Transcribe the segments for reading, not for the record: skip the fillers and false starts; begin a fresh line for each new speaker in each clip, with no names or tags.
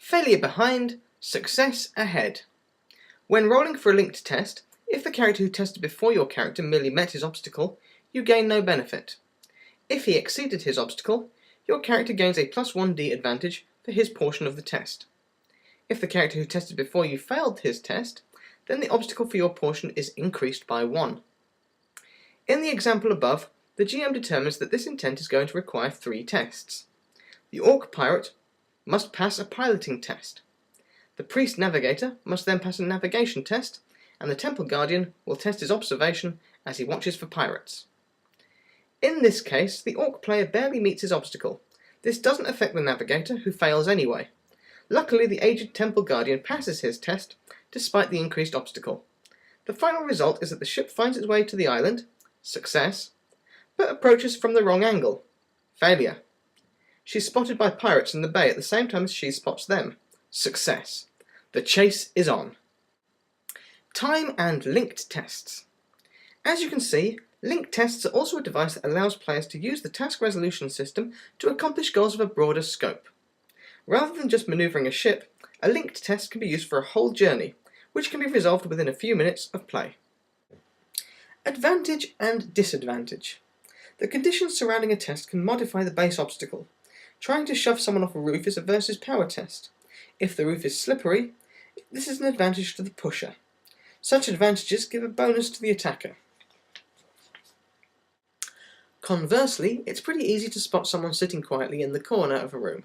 Failure behind, success ahead. When rolling for a linked test, if the character who tested before your character merely met his obstacle, you gain no benefit. If he exceeded his obstacle, your character gains a +1d advantage for his portion of the test. If the character who tested before you failed his test, then the obstacle for your portion is increased by 1. In the example above, the GM determines that this intent is going to require 3 tests. The Orc Pirate must pass a piloting test. The Priest Navigator must then pass a navigation test, and the Temple Guardian will test his observation as he watches for pirates. In this case, the Orc player barely meets his obstacle. This doesn't affect the Navigator, who fails anyway. Luckily, the aged Temple Guardian passes his test, despite the increased obstacle. The final result is that the ship finds its way to the island, success, but approaches from the wrong angle, failure. She's spotted by pirates in the bay at the same time as she spots them, success. The chase is on. Time and linked tests. As you can see, linked tests are also a device that allows players to use the task resolution system to accomplish goals of a broader scope. Rather than just manoeuvring a ship, a linked test can be used for a whole journey, which can be resolved within a few minutes of play. Advantage and disadvantage. The conditions surrounding a test can modify the base obstacle. Trying to shove someone off a roof is a versus power test. If the roof is slippery, this is an advantage to the pusher. Such advantages give a bonus to the attacker. Conversely, it's pretty easy to spot someone sitting quietly in the corner of a room.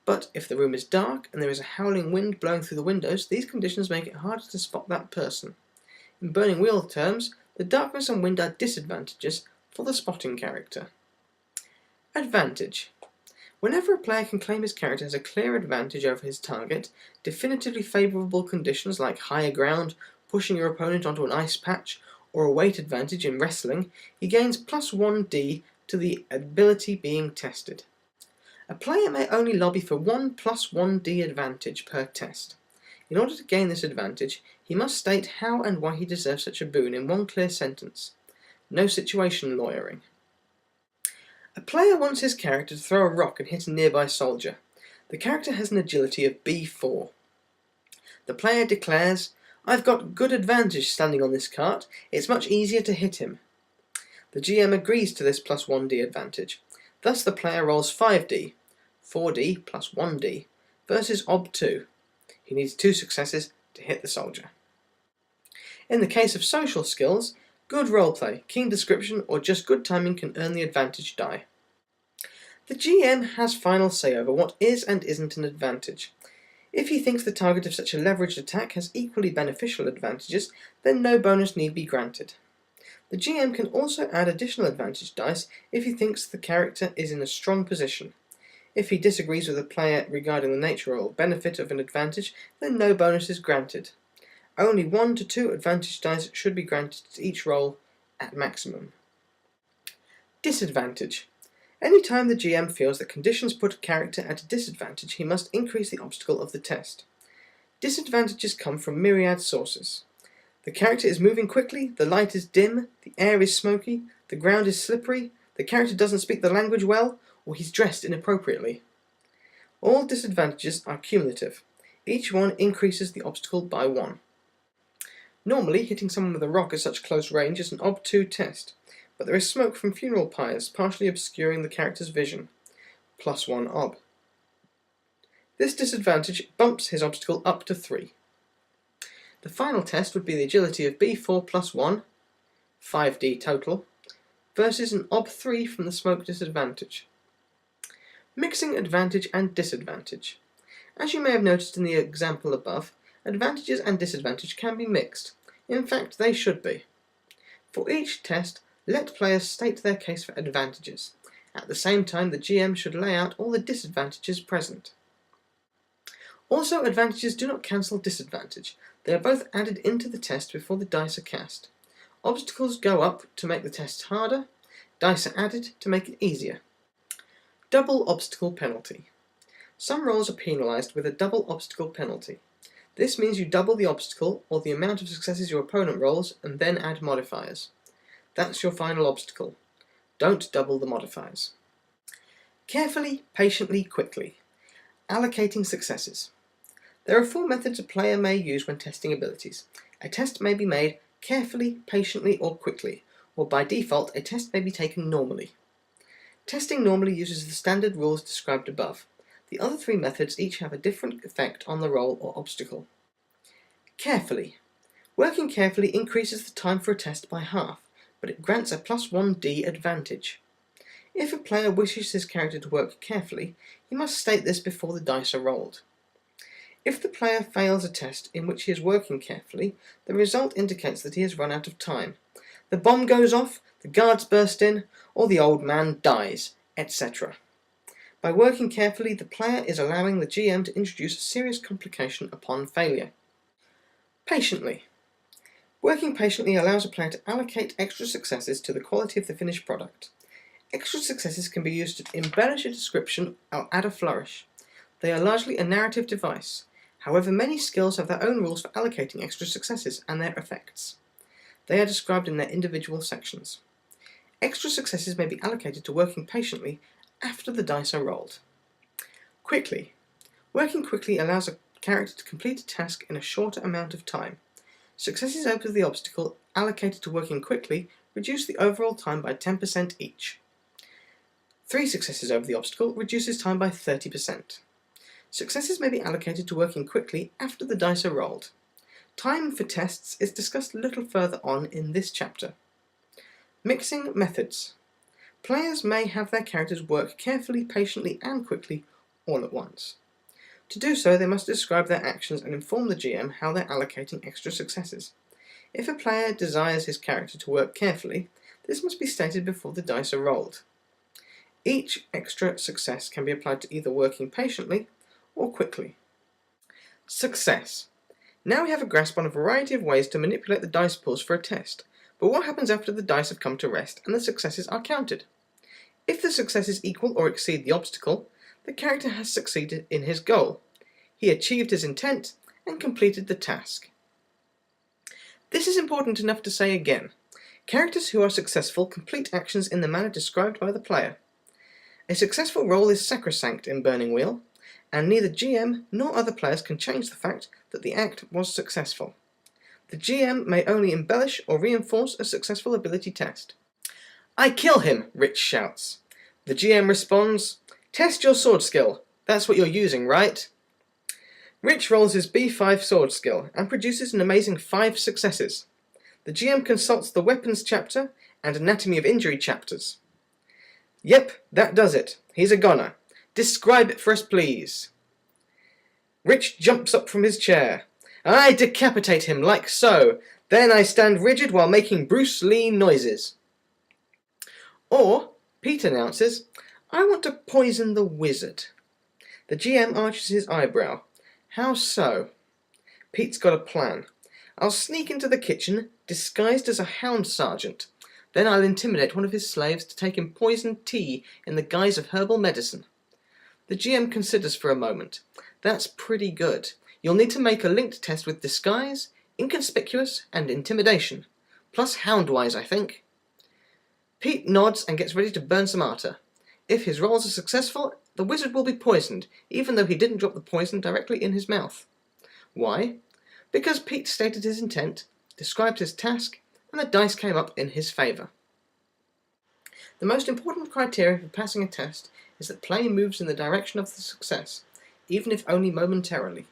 But if the room is dark and there is a howling wind blowing through the windows, these conditions make it harder to spot that person. In Burning Wheel terms, the darkness and wind are disadvantages for the spotting character. Advantage. Whenever a player can claim his character has a clear advantage over his target, definitively favourable conditions like higher ground, pushing your opponent onto an ice patch, or a weight advantage in wrestling, he gains +1d to the ability being tested. A player may only lobby for one +1d advantage per test. In order to gain this advantage, he must state how and why he deserves such a boon in one clear sentence. No situation lawyering. A player wants his character to throw a rock and hit a nearby soldier. The character has an agility of B4. The player declares, "I've got good advantage standing on this cart, it's much easier to hit him." The GM agrees to this +1d advantage. Thus the player rolls 5d, 4d plus 1d, versus Ob2. He needs 2 successes to hit the soldier. In the case of social skills, good roleplay, keen description, or just good timing can earn the advantage die. The GM has final say over what is and isn't an advantage. If he thinks the target of such a leveraged attack has equally beneficial advantages, then no bonus need be granted. The GM can also add additional advantage dice if he thinks the character is in a strong position. If he disagrees with the player regarding the nature or benefit of an advantage, then no bonus is granted. Only 1 to 2 advantage dice should be granted to each roll at maximum. Disadvantage. Any time the GM feels that conditions put a character at a disadvantage, he must increase the obstacle of the test. Disadvantages come from myriad sources. The character is moving quickly, the light is dim, the air is smoky, the ground is slippery, the character doesn't speak the language well, or he's dressed inappropriately. All disadvantages are cumulative. Each one increases the obstacle by 1. Normally, hitting someone with a rock at such close range is an Ob2 test, but there is smoke from funeral pyres partially obscuring the character's vision, +1 Ob. This disadvantage bumps his obstacle up to 3. The final test would be the agility of B4 plus 1, 5d total, versus an Ob3 from the smoke disadvantage. Mixing advantage and disadvantage. As you may have noticed in the example above, advantages and disadvantage can be mixed. In fact, they should be. For each test, let players state their case for advantages. At the same time, the GM should lay out all the disadvantages present. Also, advantages do not cancel disadvantage. They are both added into the test before the dice are cast. Obstacles go up to make the test harder, dice are added to make it easier. Double obstacle penalty. Some rolls are penalised with a double obstacle penalty. This means you double the obstacle or the amount of successes your opponent rolls and then add modifiers. That's your final obstacle. Don't double the modifiers. Carefully, patiently, quickly. Allocating successes. There are 4 methods a player may use when testing abilities. A test may be made carefully, patiently, or quickly, or by default a test may be taken normally. Testing normally uses the standard rules described above. The other 3 methods each have a different effect on the roll or obstacle. Carefully. Working carefully increases the time for a test by half, but it grants a +1d advantage. If a player wishes his character to work carefully, he must state this before the dice are rolled. If the player fails a test in which he is working carefully, the result indicates that he has run out of time. The bomb goes off, the guards burst in, or the old man dies, etc. By working carefully, the player is allowing the GM to introduce a serious complication upon failure. Patiently. Working patiently allows a player to allocate extra successes to the quality of the finished product. Extra successes can be used to embellish a description or add a flourish. They are largely a narrative device. However, many skills have their own rules for allocating extra successes and their effects. They are described in their individual sections. Extra successes may be allocated to working patiently after the dice are rolled. Quickly. Working quickly allows a character to complete a task in a shorter amount of time. Successes over the obstacle allocated to working quickly reduce the overall time by 10% each. 3 successes over the obstacle reduces time by 30%. Successes may be allocated to working quickly after the dice are rolled. Time for tests is discussed a little further on in this chapter. Mixing methods. Players may have their characters work carefully, patiently, and quickly all at once. To do so, they must describe their actions and inform the GM how they're allocating extra successes. If a player desires his character to work carefully, this must be stated before the dice are rolled. Each extra success can be applied to either working patiently or quickly. Success. Now we have a grasp on a variety of ways to manipulate the dice pools for a test, but what happens after the dice have come to rest and the successes are counted? If the successes equal or exceed the obstacle, the character has succeeded in his goal. He achieved his intent and completed the task. This is important enough to say again. Characters who are successful complete actions in the manner described by the player. A successful roll is sacrosanct in Burning Wheel, and neither GM nor other players can change the fact that the act was successful. The GM may only embellish or reinforce a successful ability test. "I kill him," Rich shouts. The GM responds, "Test your sword skill. That's what you're using, right?" Rich rolls his B5 sword skill and produces an amazing 5 successes. The GM consults the weapons chapter and anatomy of injury chapters. "Yep, that does it. He's a goner. Describe it for us, please." Rich jumps up from his chair. "I decapitate him like so. Then I stand rigid while making Bruce Lee noises." Or, Pete announces, "I want to poison the wizard." The GM arches his eyebrow. "How so?" Pete's got a plan. "I'll sneak into the kitchen, disguised as a hound sergeant. Then I'll intimidate one of his slaves to take him poisoned tea in the guise of herbal medicine." The GM considers for a moment. "That's pretty good. You'll need to make a linked test with disguise, inconspicuous, and intimidation. Plus houndwise, I think." Pete nods and gets ready to burn some arter. If his rolls are successful, the wizard will be poisoned, even though he didn't drop the poison directly in his mouth. Why? Because Pete stated his intent, described his task, and the dice came up in his favour. The most important criteria for passing a test is that play moves in the direction of the success, even if only momentarily.